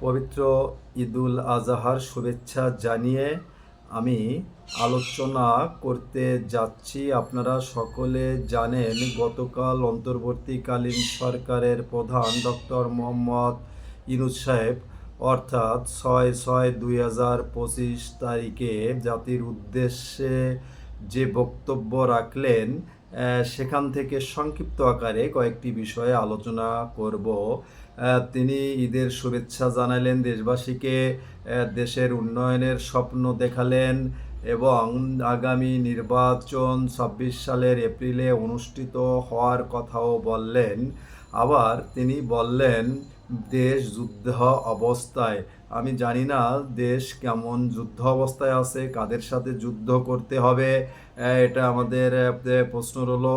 পবিত্র ঈদুল আজহার শুভেচ্ছা জানিয়ে আমি আলোচনা করতে যাচ্ছি। আপনারা সকলে জানেন গতকাল অন্তর্বর্তীকালীন সরকারের প্রধান ডক্টর মোহাম্মদ ইউনূস সাহেব অর্থাৎ 6/6/2025 তারিখে জাতির উদ্দেশ্যে যে বক্তব্য রাখলেন, সেখান থেকে সংক্ষিপ্ত আকারে কয়েকটি বিষয়ে আলোচনা করব। তিনি ঈদের শুভেচ্ছা জানালেন দেশবাসীকে, দেশের উন্নয়নের স্বপ্ন দেখালেন এবং আগামী নির্বাচন 26 সালের এপ্রিলে অনুষ্ঠিত হওয়ার কথাও বললেন। আবার তিনি বললেন দেশ যুদ্ধ অবস্থায়। আমি জানি না দেশ কেমন যুদ্ধ অবস্থায় আছে, কাদের সাথে যুদ্ধ করতে হবে, এটা আমাদের প্রশ্ন হলো।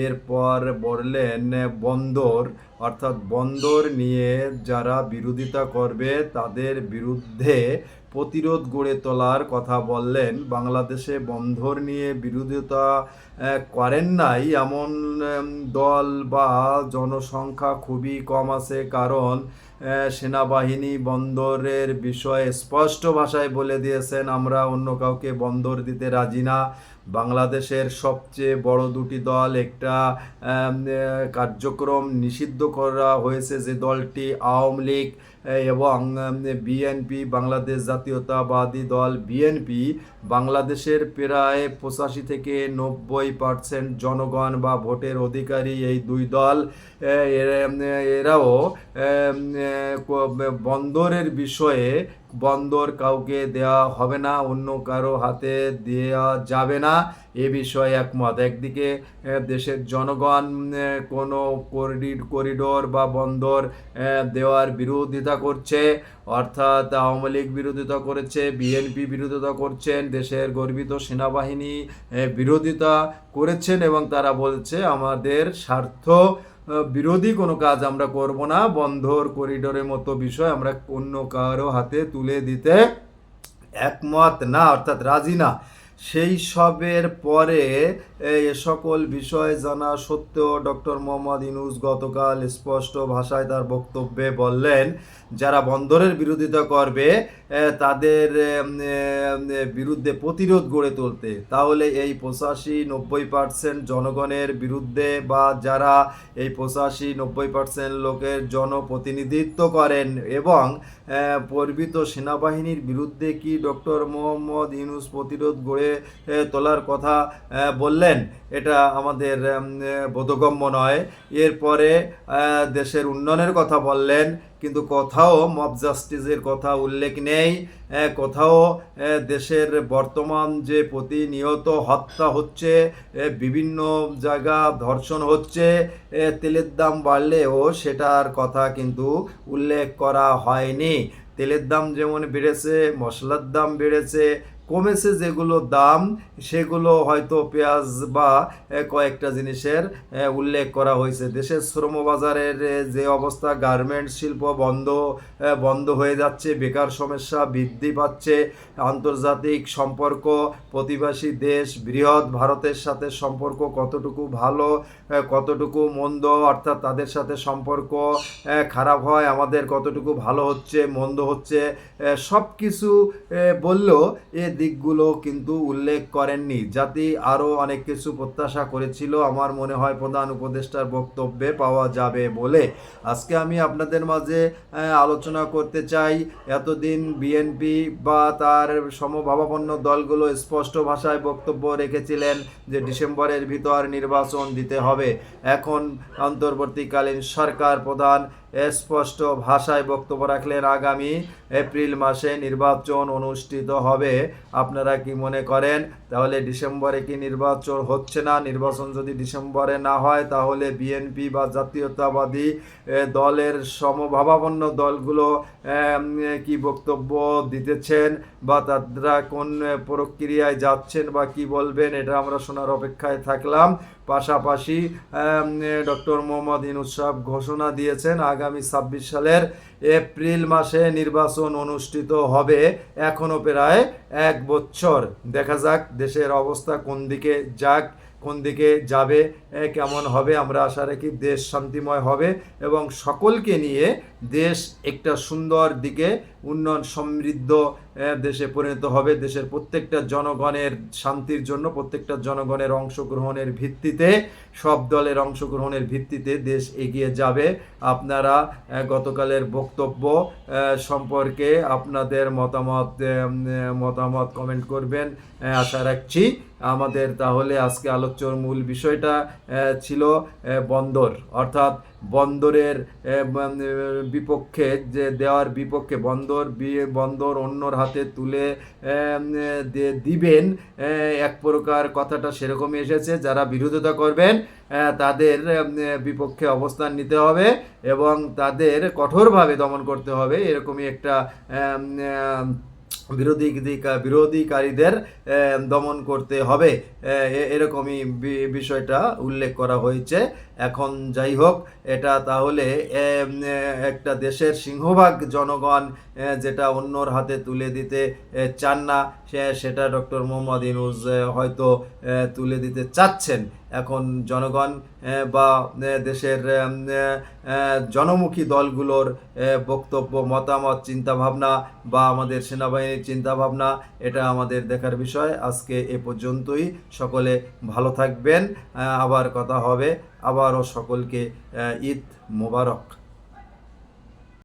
এরপর বললেন বন্দর, অর্থাৎ বন্দর নিয়ে যারা বিরোধিতা করবে তাদের বিরুদ্ধে প্রতিরোধ গড়ে তোলার কথা বললেন। বাংলাদেশে বন্দর নিয়ে বিরোধিতা করেন নাই এমন দল বা জনসংখ্যা খুবই কম আছে, কারণ সেনাবাহিনী বন্দরের বিষয়ে স্পষ্ট ভাষায় বলে দিয়েছেন আমরা অন্য কাউকে বন্দর দিতে রাজি না। বাংলাদেশের সবচেয়ে বড় দুটি দল, একটা কার্যক্রম নিষিদ্ধ করা হয়েছে যে দলটি আওয়ামী লীগ এবং বিএনপি, বাংলাদেশ জাতীয়তাবাদী দল বিএনপি। বাংলাদেশের প্রায় 85 থেকে 90% জনগণ বা ভোটের অধিকারী এই দুই দল। এরাও বন্দরের বিষয়ে বন্দর কাউকে দেওয়া হবে না, অন্য কারো হাতে দেওয়া যাবে না, এ বিষয়ে একমত। একদিকে দেশের জনগণ কোনো করিডোর বা বন্দর দেওয়ার বিরোধিতা করছে, অর্থাৎ আওয়ামী লীগ বিরোধিতা করেছে, বিএনপি বিরোধিতা করছেন, দেশের গর্বিত সেনাবাহিনী বিরোধিতা করেছেন এবং তারা বলছে আমাদের স্বার্থ বিরোধী কোনো কাজ আমরা করব না, বন্দর করিডোরের মতো বিষয় আমরা অন্য কারো হাতে তুলে দিতে একমত না, অর্থাৎ রাজি না। সেই সবের পরে এ সকল বিষয় জানা সত্ত্বেও ডক্টর মোহাম্মদ ইউনূস গতকাল স্পষ্ট ভাষায় তার বক্তব্যে বললেন যারা বন্দরের বিরোধিতা করবে তাদের বিরুদ্ধে প্রতিরোধ গড়ে তুলতে। তাহলে এই 85-90% জনগণের বিরুদ্ধে বা যারা এই 85-90% লোকের জনপ্রতিনিধিত্ব করেন এবং পরিবৃত সেনাবাহিনীর বিরুদ্ধে কি ডক্টর মোহাম্মদ ইউনূস প্রতিরোধ গড়ে তোলার কথা বললেন? এটা আমাদের বোধগম্য নয়। এরপরে দেশের উন্নয়নের কথা বললেন, কিন্তু কোথাও মব জাস্টিসের কথা উল্লেখ নেই, কোথাও দেশের বর্তমান যে প্রতিনিয়ত হত্যা হচ্ছে, বিভিন্ন জায়গা ধর্ষণ হচ্ছে, তেলের দাম বাড়লেও সেটার কথা কিন্তু উল্লেখ করা হয়নি। তেলের দাম যেমন বেড়েছে, মশলার দাম বেড়েছে, কমেছে যেগুলো দাম সেগুলো হয়তো পেঁয়াজ বা কয়েকটা জিনিসের উল্লেখ করা হয়েছে। দেশের শ্রমবাজারের যে অবস্থা, গার্মেন্টস শিল্প বন্ধ হয়ে যাচ্ছে, বেকার সমস্যা বৃদ্ধি পাচ্ছে, আন্তর্জাতিক সম্পর্ক, প্রতিবেশী দেশ বৃহৎ ভারতের সাথে সম্পর্ক কতটুকু ভালো কতটুকু মন্দ, অর্থাৎ তাদের সাথে সম্পর্ক খারাপ হয়, আমাদের কতটুকু ভালো হচ্ছে মন্দ হচ্ছে, সব কিছু বললেও এ দিকগুলো কিন্তু উল্লেখ করেননি। জাতি আরও অনেক কিছু প্রত্যাশা করেছিল, আমার মনে হয় প্রধান উপদেষ্টার বক্তব্যে পাওয়া যাবে বলে। আজকে আমি আপনাদের মাঝে আলোচনা করতে চাই, এতদিন বিএনপি বা তার সমভাবাপন্ন দলগুলো স্পষ্ট ভাষায় বক্তব্য রেখেছিলেন যে ডিসেম্বরের ভিতর নির্বাচন দিতে হবে। এখন অন্তর্বর্তীকালীন সরকার প্রধান স্পষ্ট ভাষায় বক্তব্য রাখলেন আগামী এপ্রিল মাসে নির্বাচন অনুষ্ঠিত হবে। আপনারা কি মনে করেন তাহলে ডিসেম্বরে কি নির্বাচন হচ্ছে না? নির্বাচন যদি ডিসেম্বরে না হয় তাহলে বিএনপি বা জাতীয়তাবাদী দলের সমভাবাপন্ন দলগুলো কি বক্তব্য দিতেছেন বা তারা কোন প্রক্রিয়ায় যাচ্ছেন বা কি বলবেন, এটা আমরা শোনার অপেক্ষায় থাকলাম। পাশাপাশি ডক্টর মোহাম্মদ ইউনূস সাহেব ঘোষণা দিয়েছেন আগামী 26 সালের এপ্রিল মাসে নির্বাচন অনুষ্ঠিত হবে। এখনও প্রায় 1 বছর, দেখা যাক দেশের অবস্থা কোন দিকে যাক। কোন দিকে যাবে, কেমন হবে। আমরা আশা রাখি দেশ শান্তিময় হবে এবং সকলকে নিয়ে দেশ একটা সুন্দর দিকে উন্নয়ন সমৃদ্ধ দেশে পরিণত হবে। দেশের প্রত্যেকটা জনগণের শান্তির জন্য, প্রত্যেকটা জনগণের অংশগ্রহণের ভিত্তিতে, সব দলের অংশগ্রহণের ভিত্তিতে দেশ এগিয়ে যাবে। আপনারা গতকালের বক্তব্য সম্পর্কে আপনাদের মতামত কমেন্ট করবেন আশা রাখছি। আমাদের তাহলে আজকে আলোচ্যর মূল বিষয়টা ছিল বন্দর, অর্থাৎ বন্দরের বিপক্ষে যে দেওয়ার বিপক্ষে বন্দর অন্যর হাতে তুলে দিবেন এক প্রকার কথাটা সেরকমই এসেছে। যারা বিরোধিতা করবেন তাদের বিপক্ষে অবস্থান নিতে হবে এবং তাদের কঠোরভাবে দমন করতে হবে, এরকমই একটা বিরোধীকারীদের দমন করতে হবে, এরকমই বিষয়টা উল্লেখ করা হয়েছে। এখন যাই হোক, এটা তাহলে একটা দেশের সিংহভাগ জনগণ যেটা অন্যর হাতে তুলে দিতে চান না, সেটা ডক্টর মোহাম্মদ ইউনূস হয়তো তুলে দিতে চাচ্ছেন। এখন জনগণ বা দেশের জনমুখী দলগুলোর বক্তব্য, মতামত, চিন্তাভাবনা বা আমাদের সেনাবাহিনীর চিন্তাভাবনা, এটা আমাদের দেখার বিষয়। আজকে এ পর্যন্তই। সকলে ভালো থাকবেন, আবার কথা হবে। আবারও সকলকে ঈদ মোবারক।